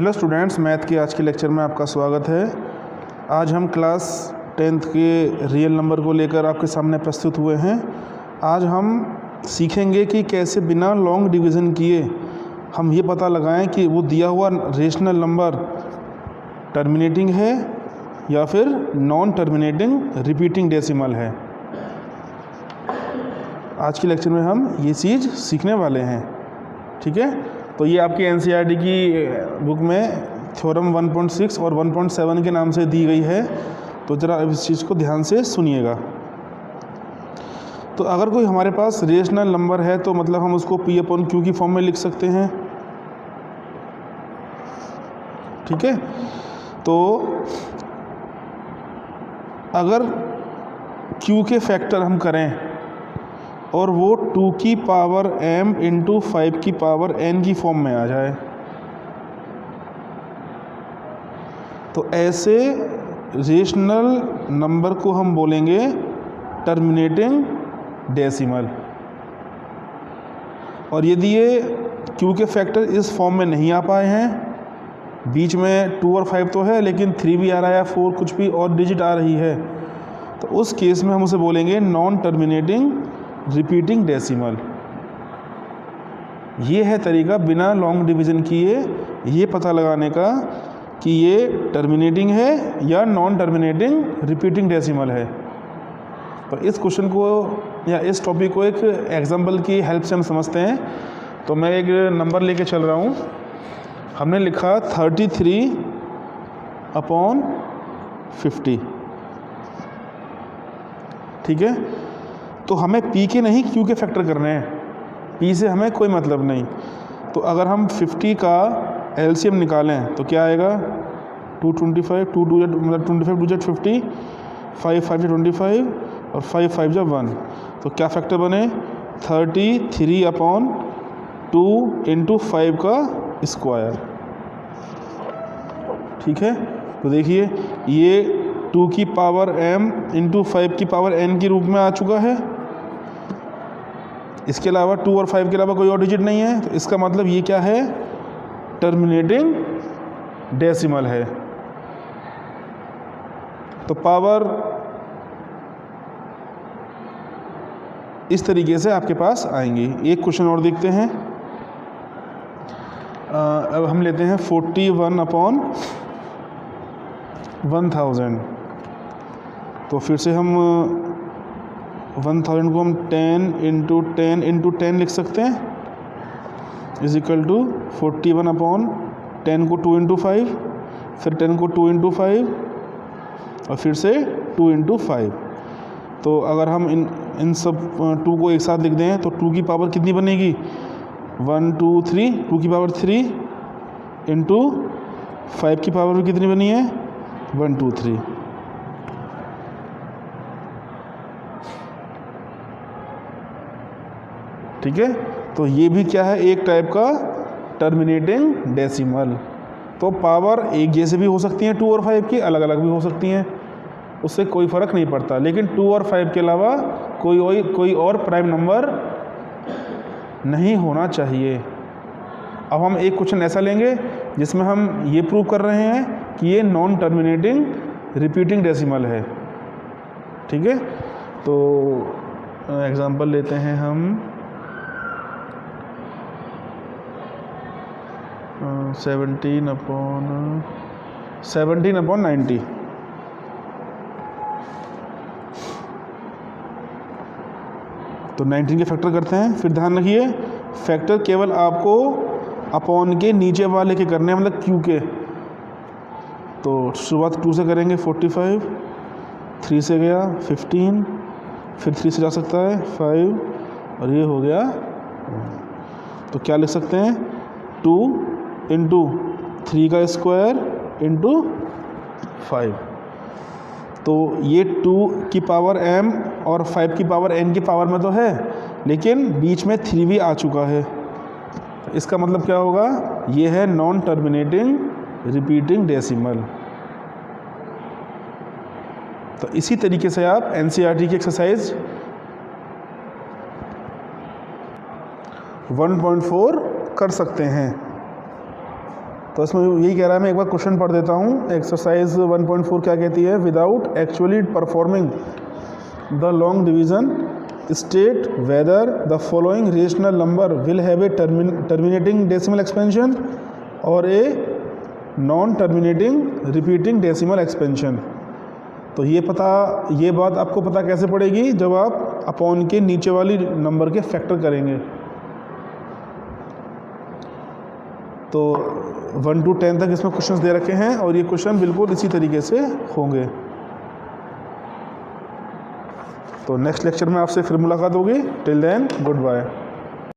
Hello students, math के आज के लेक्चर में आपका स्वागत है। आज हम क्लास 10th के रियल नंबर को लेकर आपके सामने प्रस्तुत हुए हैं। आज हम सीखेंगे कि कैसे बिना लॉन्ग डिवीज़न किए हम ये पता लगाएं कि वो दिया हुआ रेशनल नंबर टर्मिनेटिंग है या फिर नॉन टर्मिनेटिंग रिपीटिंग डेसिमल है। आज के लेक्चर में हम ये चीज़ सीखने वाले हैं, ठीक है। तो ये आपकी एनसीईआरटी की बुक में थ्योरम 1.6 और 1.7 के नाम से दी गई है, तो ज़रा इस चीज़ को ध्यान से सुनिएगा। तो अगर कोई हमारे पास रेशनल नंबर है तो मतलब हम उसको P/Q की फॉर्म में लिख सकते हैं, ठीक है। तो अगर Q के फैक्टर हम करें और वो 2 की पावर m इंटू 5 की पावर n की फॉर्म में आ जाए, तो ऐसे रेशनल नंबर को हम बोलेंगे टर्मिनेटिंग डेसिमल। और यदि ये Q के फैक्टर इस फॉर्म में नहीं आ पाए हैं, बीच में 2 और 5 तो है लेकिन 3 भी आ रहा है, 4 कुछ भी और डिजिट आ रही है, तो उस केस में हम उसे बोलेंगे नॉन टर्मिनेटिंग रिपीटिंग डेसिमल। ये है तरीका बिना लॉन्ग डिवीज़न किए ये पता लगाने का कि ये टर्मिनेटिंग है या नॉन टर्मिनेटिंग रिपीटिंग डेसिमल है। तो इस क्वेश्चन को या इस टॉपिक को एक एग्जाम्पल की हेल्प से हम समझते हैं। तो मैं एक नंबर लेके चल रहा हूँ। हमने लिखा 33/50, ठीक है। तो हमें P के नहीं Q के फैक्टर करने हैं, P से हमें कोई मतलब नहीं। तो अगर हम 50 का LCM निकालें तो क्या आएगा, 225, 2 2 मतलब 25 2 50, 5 5 25 और 5 5 1। तो क्या फैक्टर बने, 33/2 इंटू 5 का स्क्वायर, ठीक है। तो देखिए ये 2 की पावर m इंटू 5 की पावर n के रूप में आ चुका है। इसके अलावा 2 और 5 के अलावा कोई और डिजिट नहीं है, तो इसका मतलब ये क्या है, टर्मिनेटिंग डेसिमल है। तो पावर इस तरीके से आपके पास आएंगी। एक क्वेश्चन और देखते हैं। अब हम लेते हैं 41/1000। तो फिर से हम 1000 को हम 10 इंटू 10 इंटू 10 लिख सकते हैं, इज इक्वल टू 41/10 को 2 इंटू 5, फिर 10 को 2 इंटू 5 और फिर से 2 इंटू 5। तो अगर हम इन सब 2 को एक साथ लिख दें तो 2 की पावर कितनी बनेगी, 1 2 3, 2 की पावर 3 इंटू 5 की पावर कितनी बनी है, 1 2 3। ठीक है। तो ये भी क्या है, एक टाइप का टर्मिनेटिंग डेसिमल। तो पावर एक जैसे भी हो सकती हैं, 2 और 5 की अलग अलग भी हो सकती हैं, उससे कोई फ़र्क नहीं पड़ता। लेकिन 2 और 5 के अलावा कोई और प्राइम नंबर नहीं होना चाहिए। अब हम एक क्वेश्चन ऐसा लेंगे जिसमें हम ये प्रूव कर रहे हैं कि ये नॉन टर्मिनेटिंग रिपीटिंग डेसिमल है, ठीक है। तो एग्जांपल लेते हैं हम 17/90। तो 19 के फैक्टर करते हैं। फिर ध्यान रखिए फैक्टर केवल आपको अपॉन के नीचे वाले के करने हैं, मतलब Q के। तो शुरुआत 2 से करेंगे, 45, 3 से गया 15, फिर 3 से जा सकता है 5 और ये हो गया। तो क्या लिख सकते हैं, 2 इंटू 3 का स्क्वायर इंटू 5। तो ये 2 की पावर m और 5 की पावर n की पावर में तो है, लेकिन बीच में 3 भी आ चुका है। इसका मतलब क्या होगा, ये है नॉन टर्मिनेटिंग रिपीटिंग डेसिमल। तो इसी तरीके से आप एनसीईआरटी की एक्सरसाइज 1.4 कर सकते हैं। तो इसमें यही कह रहा है, मैं एक बार क्वेश्चन पढ़ देता हूँ। एक्सरसाइज 1.4 क्या कहती है? Without actually performing the long division state whether the following rational number will have a terminating decimal expansion और a non terminating repeating decimal expansion. तो ये बात आपको पता कैसे पड़ेगी? जब आप अपॉन के नीचे वाली नंबर के फैक्टर करेंगे। तो 1 to 10 तक इसमें क्वेश्चंस दे रखे हैं और ये क्वेश्चन बिल्कुल इसी तरीके से होंगे। तो नेक्स्ट लेक्चर में आपसे फिर मुलाकात होगी। Till then good bye.